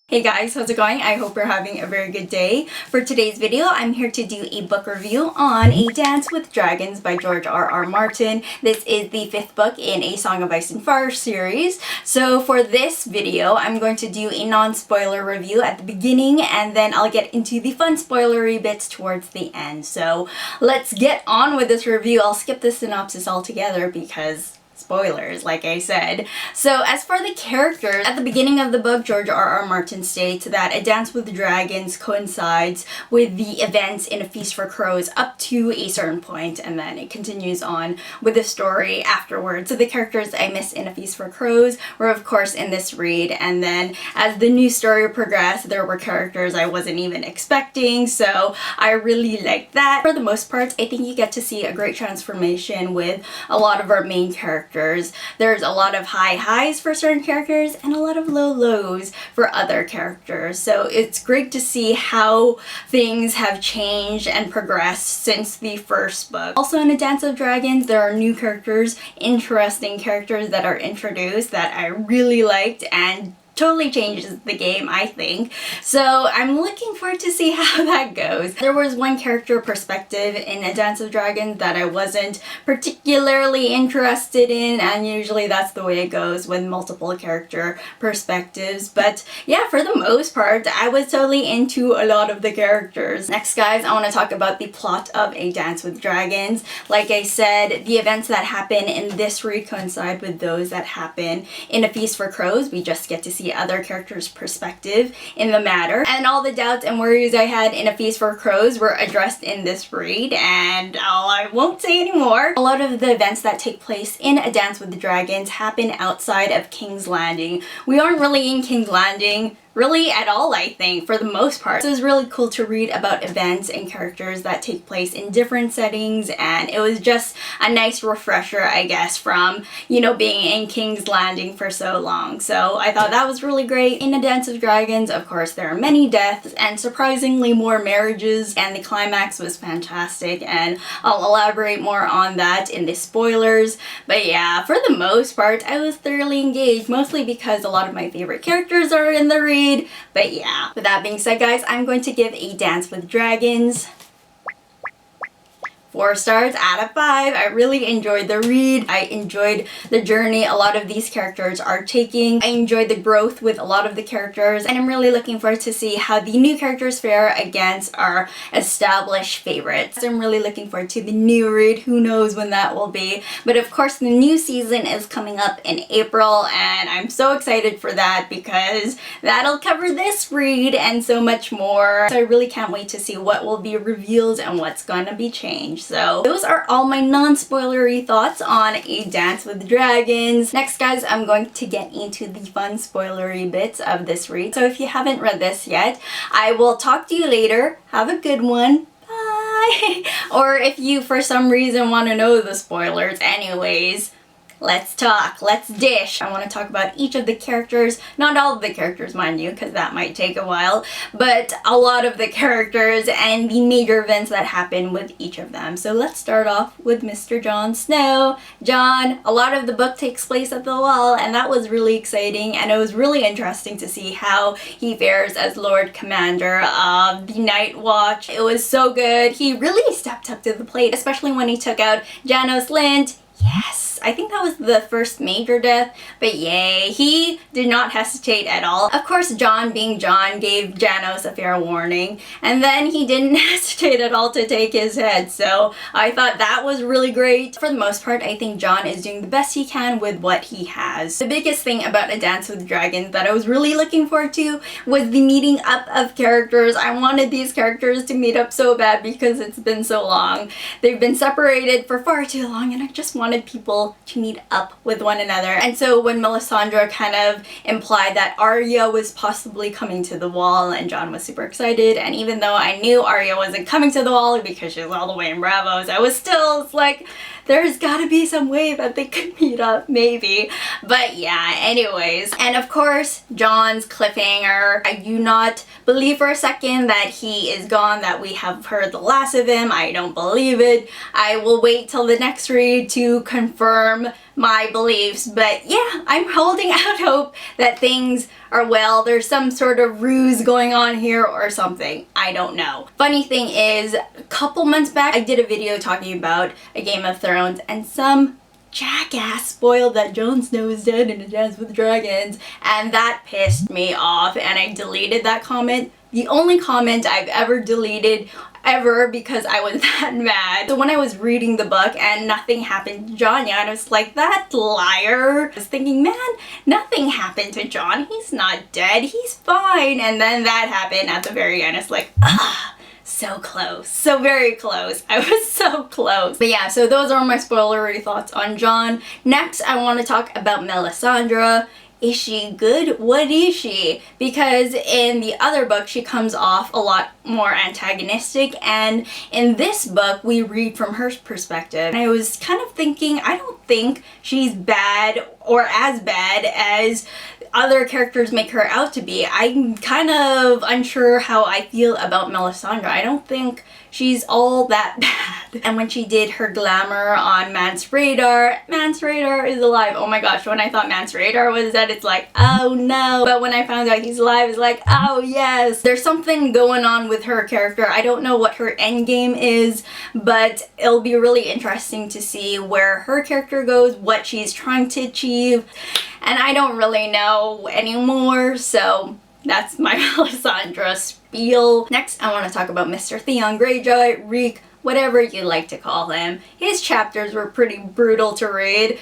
Hey guys, how's it going? I hope you're having a very good day. For today's video, I'm here to do a book review on A Dance with Dragons by George R.R. Martin. This is the 5th book in A Song of Ice and Fire series. So for this video, I'm going to do a non-spoiler review at the beginning, and then I'll get into the fun spoilery bits towards the end. So let's get on with this review. I'll skip the synopsis altogether because spoilers, like I said. So as for the characters, at the beginning of the book, George R.R. Martin states that A Dance with Dragons coincides with the events in A Feast for Crows up to a certain point, and then it continues on with the story afterwards. So the characters I missed in A Feast for Crows were of course in this read, and then as the new story progressed, there were characters I wasn't even expecting, so I really liked that. For the most part, I think you get to see a great transformation with a lot of our main characters. There's a lot of high highs for certain characters and a lot of low lows for other characters. So it's great to see how things have changed and progressed since the first book. Also in A Dance of Dragons, there are new characters, interesting characters that are introduced that I really liked and totally changes the game, I think. So I'm looking forward to see how that goes. There was one character perspective in A Dance of Dragons that I wasn't particularly interested in, and usually that's the way it goes with multiple character perspectives. But yeah, for the most part, I was totally into a lot of the characters. Next, guys, I want to talk about the plot of A Dance with Dragons. Like I said, the events that happen in this read coincide with those that happen in A Feast for Crows. We just get to see other characters' perspective in the matter, and all the doubts and worries I had in A Feast for Crows were addressed in this read, and I won't say anymore. A lot of the events that take place in A Dance with the Dragons happen outside of King's Landing. We aren't really in King's Landing really at all, I think, for the most part. So it was really cool to read about events and characters that take place in different settings, and it was just a nice refresher, I guess, from, you know, being in King's Landing for so long. So I thought that was really great. In A Dance of Dragons, of course, there are many deaths and surprisingly more marriages, and the climax was fantastic, and I'll elaborate more on that in the spoilers. But yeah, for the most part, I was thoroughly engaged, mostly because a lot of my favorite characters are in the read. But yeah, with that being said, guys, I'm going to give A Dance with Dragons 4 stars out of 5. I really enjoyed the read. I enjoyed the journey a lot of these characters are taking. I enjoyed the growth with a lot of the characters, and I'm really looking forward to see how the new characters fare against our established favorites. I'm really looking forward to the new read. Who knows when that will be? But of course, the new season is coming up in April, and I'm so excited for that because that'll cover this read and so much more. So I really can't wait to see what will be revealed and what's gonna be changed. So those are all my non-spoilery thoughts on A Dance with Dragons. Next, guys, I'm going to get into the fun spoilery bits of this read. So if you haven't read this yet, I will talk to you later. Have a good one. Bye! Or if you for some reason want to know the spoilers anyways, let's talk, let's dish. I want to talk about each of the characters, not all of the characters, mind you, because that might take a while, but a lot of the characters and the major events that happen with each of them. So let's start off with Mr. Jon Snow. Jon, a lot of the book takes place at the Wall, and that was really exciting, and it was really interesting to see how he fares as Lord Commander of the Night Watch. It was so good. He really stepped up to the plate, especially when he took out Janos Lint. Yes, I think that was the first major death, but yay, he did not hesitate at all. Of course, Jon, being Jon, gave Janos a fair warning, and then he didn't hesitate at all to take his head, so I thought that was really great. For the most part, I think Jon is doing the best he can with what he has. The biggest thing about A Dance with Dragons that I was really looking forward to was the meeting up of characters. I wanted these characters to meet up so bad because it's been so long. They've been separated for far too long, and I just wanted people to meet up with one another. And so when Melisandre kind of implied that Arya was possibly coming to the Wall, and Jon was super excited, and even though I knew Arya wasn't coming to the Wall because she's all the way in Bravos, I was still like, there's gotta be some way that they could meet up, maybe. But yeah, anyways. And of course, Jon's cliffhanger. I do not believe for a second that he is gone, that we have heard the last of him. I don't believe it. I will wait till the next read to confirm my beliefs. But yeah, I'm holding out hope that things are well. There's some sort of ruse going on here or something. I don't know. Funny thing is, a couple months back, I did a video talking about A Game of Thrones, and some jackass spoiled that Jon Snow is dead in A Dance with Dragons, and that pissed me off, and I deleted that comment. The only comment I've ever deleted ever because I was that mad. So when I was reading the book and nothing happened to Jon yet, I was like, that liar. I was thinking, man, nothing happened to Jon. He's not dead. He's fine. And then that happened at the very end. It's like, ah. So close. So very close. I was so close. But yeah, so those are my spoilery thoughts on Jon. Next, I want to talk about Melisandre. Is she good? What is she? Because in the other book, she comes off a lot more antagonistic, and in this book, we read from her perspective. And I was kind of thinking, I don't think she's bad or as bad as other characters make her out to be. I'm kind of unsure how I feel about Melisandre. I don't think she's all that bad. And when she did her glamour on Mance Rhaedar is alive. Oh my gosh, when I thought Mance Rhaedar was dead, it's like, oh no. But when I found out he's alive, it's like, oh yes. There's something going on with her character. I don't know what her end game is, but it'll be really interesting to see where her character goes, what she's trying to achieve. And I don't really know anymore, so that's my Melisandre spiel. Next, I want to talk about Mr. Theon Greyjoy, Reek, whatever you like to call him. His chapters were pretty brutal to read,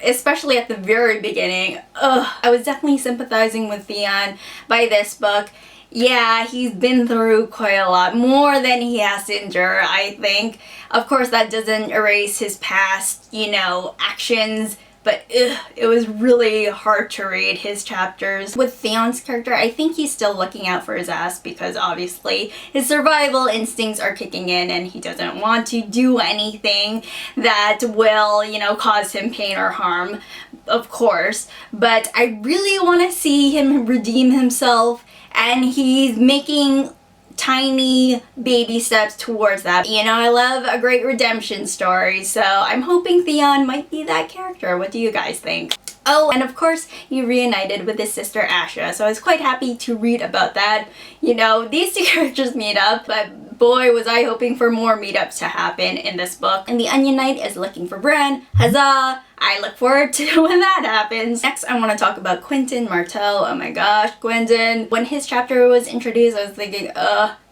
especially at the very beginning. Ugh, I was definitely sympathizing with Theon by this book. Yeah, he's been through quite a lot, more than he has to endure, I think. Of course, that doesn't erase his past, actions. But it was really hard to read his chapters. With Theon's character, I think he's still looking out for his ass because obviously his survival instincts are kicking in and he doesn't want to do anything that will, cause him pain or harm, of course. But I really want to see him redeem himself, and he's making tiny baby steps towards that. I love a great redemption story, so I'm hoping Theon might be that character. What do you guys think? Oh, and of course, he reunited with his sister Asha, so I was quite happy to read about that. These two characters meet up, but boy, was I hoping for more meetups to happen in this book. And the Onion Knight is looking for Bran. Huzzah! I look forward to when that happens. Next, I want to talk about Quentyn Martell. Oh my gosh, Quentyn. When his chapter was introduced, I was thinking,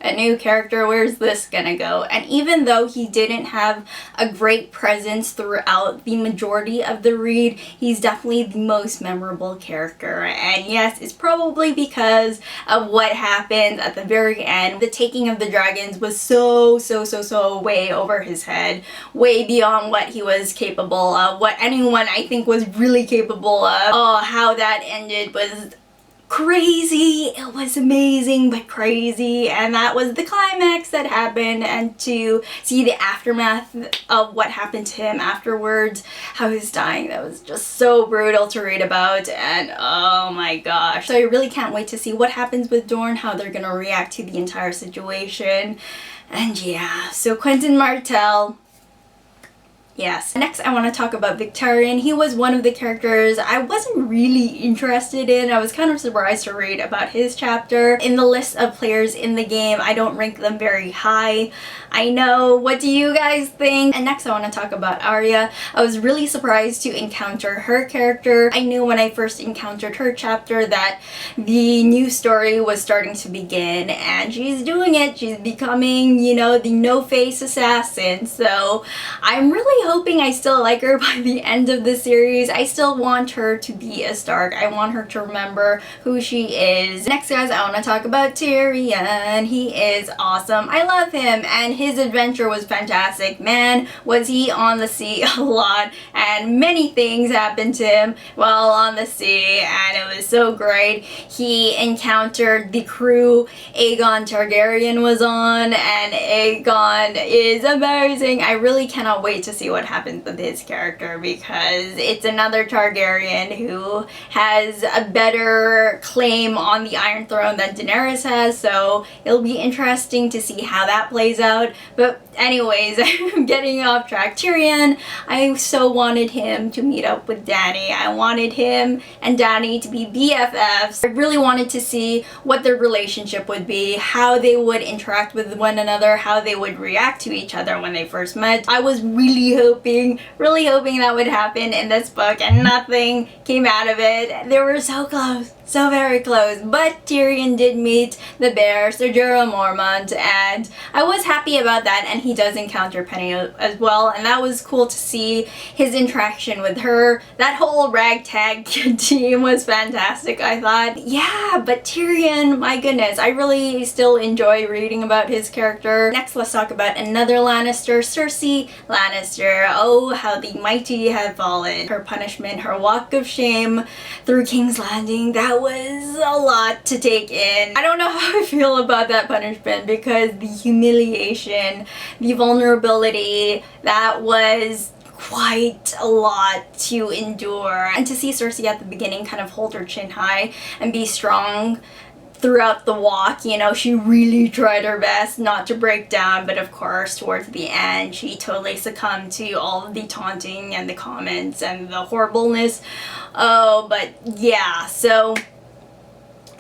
a new character, where's this gonna go? And even though he didn't have a great presence throughout the majority of the read, he's definitely the most memorable character. And yes, it's probably because of what happened at the very end. The taking of the dragons was so way over his head, way beyond what he was capable of, what anyone I think was really capable of. Oh, how that ended was crazy. It was amazing but crazy, and that was the climax that happened. And to see the aftermath of what happened to him afterwards, how he was dying, that was just so brutal to read about. And oh my gosh, so I really can't wait to see what happens with Dorne, how they're gonna react to the entire situation. And yeah, so Quentyn Martell, yes. Next, I want to talk about Victarion. He was one of the characters I wasn't really interested in. I was kind of surprised to read about his chapter. In the list of players in the game, I don't rank them very high. I know, what do you guys think? And next, I want to talk about Arya. I was really surprised to encounter her character. I knew when I first encountered her chapter that the new story was starting to begin, and she's doing it. She's becoming, the no-face assassin. So I'm really hoping I still like her by the end of the series. I still want her to be a Stark. I want her to remember who she is. Next, guys, I want to talk about Tyrion. He is awesome. I love him, and his adventure was fantastic. Man, was he on the sea a lot, and many things happened to him while on the sea, and it was so great. He encountered the crew Aegon Targaryen was on, and Aegon is amazing. I really cannot wait to see what what happens with his character, because it's another Targaryen who has a better claim on the Iron Throne than Daenerys has, so it'll be interesting to see how that plays out. But anyways, I'm getting off track. Tyrion, I so wanted him to meet up with Dany. I wanted him and Dany to be BFFs. I really wanted to see what their relationship would be, how they would interact with one another, how they would react to each other when they first met. I was really hoping that would happen in this book, and nothing came out of it. They were so close. So very close. But Tyrion did meet the bear, Ser Jorah Mormont, and I was happy about that, and he does encounter Penny as well, and that was cool to see his interaction with her. That whole ragtag team was fantastic, I thought. Yeah, but Tyrion, my goodness, I really still enjoy reading about his character. Next, let's talk about another Lannister, Cersei Lannister. Oh, how the mighty have fallen. Her punishment, her walk of shame through King's Landing, that was a lot to take in. I don't know how I feel about that punishment, because the humiliation, the vulnerability, that was quite a lot to endure. And to see Cersei at the beginning kind of hold her chin high and be strong throughout the walk, you know, she really tried her best not to break down, but of course towards the end she totally succumbed to all of the taunting and the comments and the horribleness. Oh, but yeah, so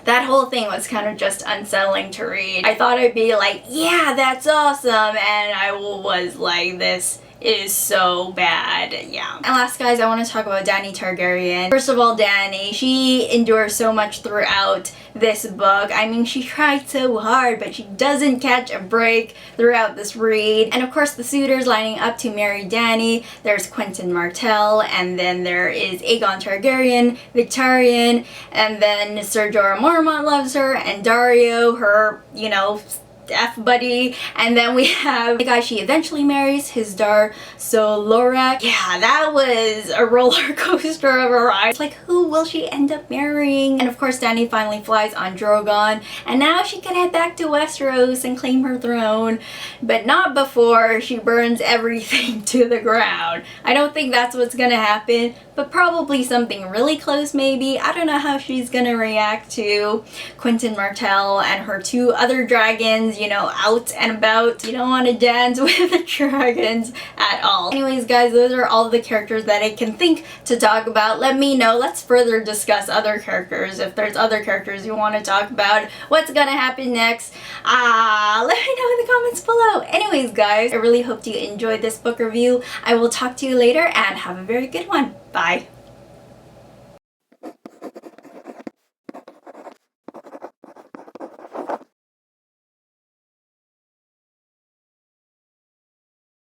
that whole thing was kind of just unsettling to read. I thought I'd be like, yeah, that's awesome, and I was like, this is so bad. Yeah. And last, guys, I want to talk about Dany Targaryen. First of all, Dany, she endures so much throughout this book. I mean, she tried so hard, but she doesn't catch a break throughout this read. And of course, the suitors lining up to marry Dany, there's Quentyn Martell, and then there is Aegon Targaryen, Victarion, and then Ser Jorah Mormont loves her, and Dario, her, you know, F-buddy, and then we have the guy she eventually marries, his Dar Solorak. Yeah, that was a roller coaster of a ride. It's like, who will she end up marrying? And of course, Dany finally flies on Drogon, and now she can head back to Westeros and claim her throne, but not before she burns everything to the ground. I don't think that's what's gonna happen, but probably something really close maybe. I don't know how she's gonna react to Quentyn Martell and her two other dragons, you know, out and about. You don't want to dance with the dragons at all. Anyways, guys, those are all the characters that I can think to talk about. Let me know. Let's further discuss other characters. If there's other characters you want to talk about, what's gonna happen next, let me know in the comments below. Anyways, guys, I really hope you enjoyed this book review. I will talk to you later, and have a very good one. Bye.